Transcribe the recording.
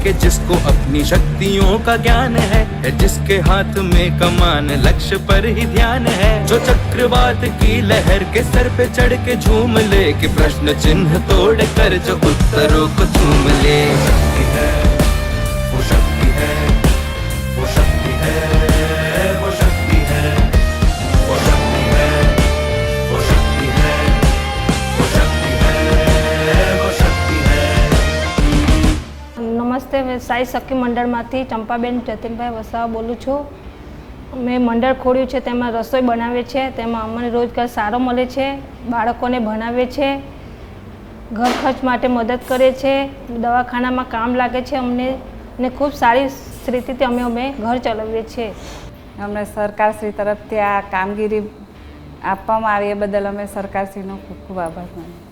के जिसको अपनी शक्तियों का ज्ञान है, जिसके हाथ में कमान लक्ष्य पर ही ध्यान है, जो चक्रवात की लहर के सर पे चढ़ के झूम ले, कि प्रश्न चिन्ह तोड़ कर जो उत्तरों को चूम ले। शक्ति है, वो शक्ति है, वो शक्ति है, वो शक्ति है, वो शक्ति है, वो शक्ति है, वो शक्ति है, वो शक्ति है। नमस्ते, मैं साई सखी मंडळमांथी चंपाबेन जतीनभाई वसावा बोलूँ छूँ। મેં મંડળ ખોલ્યું છે, તેમાં રસોઈ બનાવે છે, તેમાં અમને રોજગાર સારો મળે છે, બાળકોને ભણાવે છે, ઘર ખર્ચ માટે મદદ કરે છે, દવાખાનામાં કામ લાગે છે અમને, ને ખૂબ સારી સ્થિતિથી અમે ઘર ચલાવીએ છીએ। અમને સરકારશ્રી તરફથી આ કામગીરી આપવામાં આવી એ બદલ અમે સરકારશ્રીનો ખૂબ ખૂબ આભાર માનીએ।